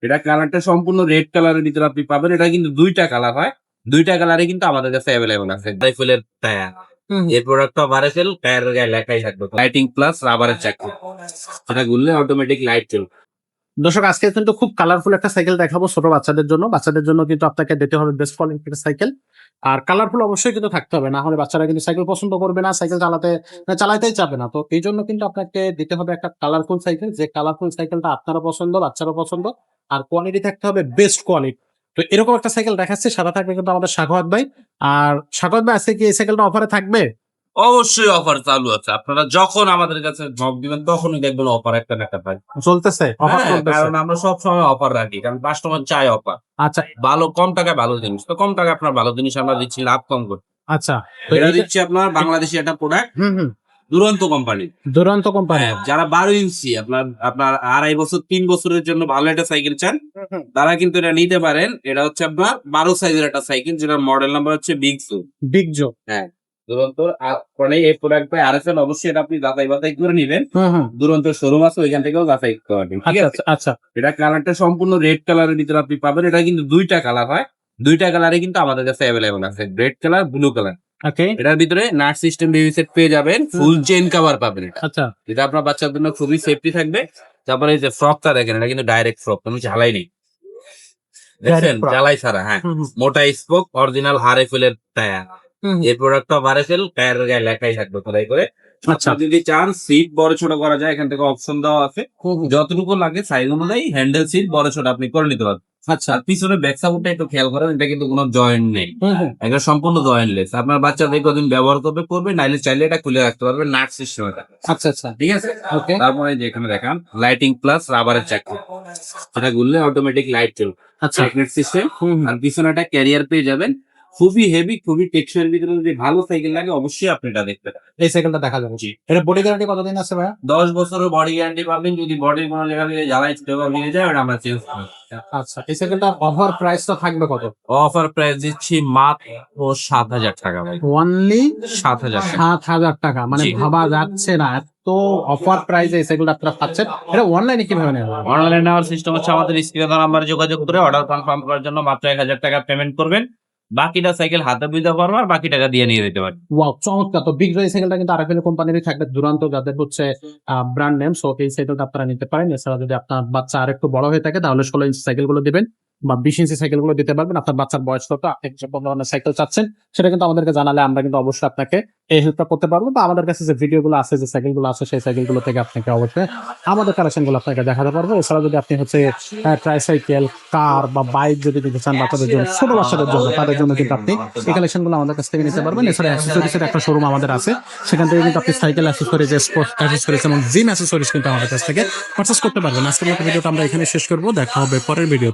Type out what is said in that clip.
এটা কালারটা সম্পূর্ণ রেড কালারের ভিতরে আপনি পাবেন। এটা কিন্তু দুইটা কালার হয়, দুইটা কালারে কিন্তু আমাদের কাছে অ্যাভেলেবল আছে। রাইফেলের টায়ার, এই প্রোডাক্টটা ভারেফেল টায়ারের গায়ে লেখাই থাকবে লাইটিং প্লাস রাবারের চাকা, এটা ঘুরলে অটোমেটিক লাইট চলবে। দর্শক আজকে কিন্তু খুব কালারফুল একটা সাইকেল দেখাবো ছোট বাচ্চাদের জন্য। বাচ্চাদের জন্য কিন্তু আপনাকে দিতে হবে বেস্ট কোয়ালিটির সাইকেল, আর কালারফুল অবশ্যই কিন্তু থাকতে হবে, না হলে বাচ্চারা কিন্তু সাইকেল পছন্দ করবে না, সাইকেল চালাতেই চাবে না। তো এই জন্য কিন্তু আপনাকে দিতে হবে একটা কালারফুল সাইকেল, যে কালারফুল সাইকেলটা আপনারও পছন্দ, বাচ্চারও পছন্দ, আর কোয়ালিটি থাকতে হবে বেস্ট কোয়ালিটি। তো এরকম একটা সাইকেল দেখাচ্ছে, সাদা থাকবে কিন্তু আমাদের সাখাওয়াত ভাই। আর সাখাওয়াত ভাই আজকে কি এই সাইকেলটা অফারে থাকবে? অবশ্যই অফার চালু আছে, আপনারা যখন আমাদের কাছে নক দিবেন তখনই দেখবেন অফার একটা না একটা পাই। চলতেছে অফার হ্যাঁ, চলতেছে। কারণ আমরা সব সময় অফার রাখি, কারণ কাস্টমার চায় অফার। আচ্ছা ভালো কম টাকায় ভালো জিনিস, তো কম টাকায় আপনার ভালো জিনিস আমরা দিচ্ছি লাভ কম করে। আচ্ছা, তো এটা এইটা- দিচ্ছি আপনার বাংলাদেশি একটা প্রোডাক্ট, হুম দুরন্ত কোম্পানি। দুরন্ত কোম্পানি। যারা 12 ইঞ্চি আপনার আপনার 2.5 বছর 3 বছরের জন্য ভালো একটা সাইকেল চান, তারা কিন্তু এটা নিতে পারেন। এটা হচ্ছে আপনার 12 সাইজের একটা সাইকেল, যেটার মডেল নাম্বার হচ্ছে বিগ জো। বিগ জো। হ্যাঁ, দুরন্ত মানে এই প্রোডাক্ট পাই আরএফএল, অবশ্যই এটা আপনি যাচাই বাছাই করে নেবেন। দুরন্ত শোরুম আছে, ওইখান থেকেও যাচাই করতে পারবেন। ঠিক আচ্ছা আছে, আচ্ছা। এটা কালারটা সম্পূর্ণ রেড কালারের ভিতরে আপনি পাবেন। এটা কিন্তু দুইটা কালার হয়, দুইটা কালারে কিন্তু আমাদের কাছে অ্যাভেলেবল আছে, রেড কালার, ব্লু কালার। ওকে। এটার ভিতরে নাট সিস্টেম বেবি সেট পেয়ে যাবেন, ফুল চেইন কভার পাবেন। এটা আচ্ছা যেটা আপনার বাচ্চার জন্য খুবই সেফটি থাকবে। তারপরে এই যে ফ্রকটা দেখেন, এটা কিন্তু ডাইরেক্ট ফ্রক, তুমি ঝালাই নেই, দেখছেন, Direct frock। ঝালাই ছাড়া। হ্যাঁ, মোটা স্পোক, অরিজিনাল হারেফেলের টায়ার। এই প্রোডাক্টটা ভারেফেল টায়ারের গায়ে লেখাই থাকবে খোদাই করে। আচ্ছা। আপনি যদি চান সিট বড় ছোট করা যায়, এখান থেকে অপশন দেওয়া আছে, যতটুকু লাগে সাইজ অনুযায়ী হ্যান্ডেল সিট বড় ছোট আপনি করে নিতে পারবেন। আচ্ছা। আর পিছনে ব্যাক সাপোর্টটা একটু খেয়াল করেন, এটা কিন্তু কোনো জয়েন্ট নেই, এটা সম্পূর্ণ জয়েন্টলেস। আপনার বাচ্চা যে কদিন ব্যবহার করবে, নাইলে চাইলে এটা খুলে রাখতে পারবে, নাট সিস্টেম এটা। আচ্ছা আচ্ছা। ঠিক আছে, ওকে। তারপরে যে এখানে দেখান লাইটিং প্লাস রাবারের চাকা, এটা ঘুরলে অটোমেটিক লাইট চলবে, আচ্ছা। Magnet system. আর পিছনে একটা ক্যারিয়ার পেয়ে যাবেন, খুবই হেভি, খুবই টেকসইয়ের ভিতরে যদি ভালো সাইকেল লাগে অবশ্যই আপনি এটা দেখতে পারেন। এই সাইকেলটা দেখা যাবে। জি। এটা বডি গ্যারান্টি কতদিন আছে ভাইয়া? 10 বছরের বডি গ্যারান্টি পাবেন। যদি বডির কোনো জায়গা থেকে জ্বালাই ভেঙে যায়, ওটা আমরা চেঞ্জ করব। আচ্ছা, এই সাইকেলটা অফার প্রাইসটা থাকবে কত? অফার প্রাইস দিচ্ছি মাত্র 7,000 টাকা ভাই, অনলি 7,000 টাকা। 7,000 টাকা, মানে জি। ভাবা যাচ্ছে না এত অফার প্রাইসে এই সাইকেলটা আপনারা পাচ্ছেন। এটা অনলাইনে কিভাবে নেবেন? অনলাইনে নেওয়ার সিস্টেম হচ্ছে আমাদের স্ক্রিনে নাম্বারে যোগাযোগ করে অর্ডার কনফার্ম করার জন্য মাত্র 1,000 টাকা পেমেন্ট করবেন। বাকিটা সাইকেল হাতে দিতে পারবো, আর বাকি টাকা দিয়ে নিয়ে যেতে পারবেন। ওয়াও, চমৎকার। তো বিগ এই সাইকেলটা কিন্তু আরএফএল কোম্পানিরই থাকবে, দুরান্ত যাদের হচ্ছে ব্র্যান্ড নেম। সো এই সাইকেলটা আপনারা নিতে পারেন। এছাড়া যদি আপনার বাচ্চা আরেকটু বড় হয়ে থাকে তাহলে 16 ইঞ্চি সাইকেল গুলো দিবেন, বা 20 ইঞ্চি সাইকেল গুলো দিতে পারবেন। আপনার বাচ্চার বয়স কত, আপনি যে কোন ধরনের সাইকেল চাচ্ছেন সেটা কিন্তু আমাদেরকে জানালে আমরা কিন্তু অবশ্যই আপনাকে এই হেল্পটা করতে পারবো, বা আমাদের কাছে যে ভিডিও গুলো আছে, যে সাইকেল গুলো আছে, সেই সাইকেল গুলো থেকে আপনাকে অবশ্যই আমাদের কালেকশন গুলো আপনাকে দেখাতে পারবো। এছাড়া যদি আপনি হচ্ছে ট্রাইসাইকেল, কার বা বাইক যদি নিতে চান বাচ্চাদের জন্য, ছোট বাচ্চাদের জন্য, তাদের জন্য কিন্তু আপনি এই কালেকশন গুলো আমাদের কাছ থেকে নিতে পারবেন। এছাড়া অ্যাক্সেসরিজের একটা শোরুম আমাদের আছে, সেখান থেকে কিন্তু আপনি সাইকেল অ্যাক্সেসরিজ, স্পোর্টস অ্যাক্সেসরিজ এবং জিম অ্যাক্সেসরিজ কিন্তু আমাদের কাছ থেকে পারচেস করতে পারবেন। আজকের মতো ভিডিওটা আমরা এখানে শেষ করবো, দেখা হবে পরের ভিডিও।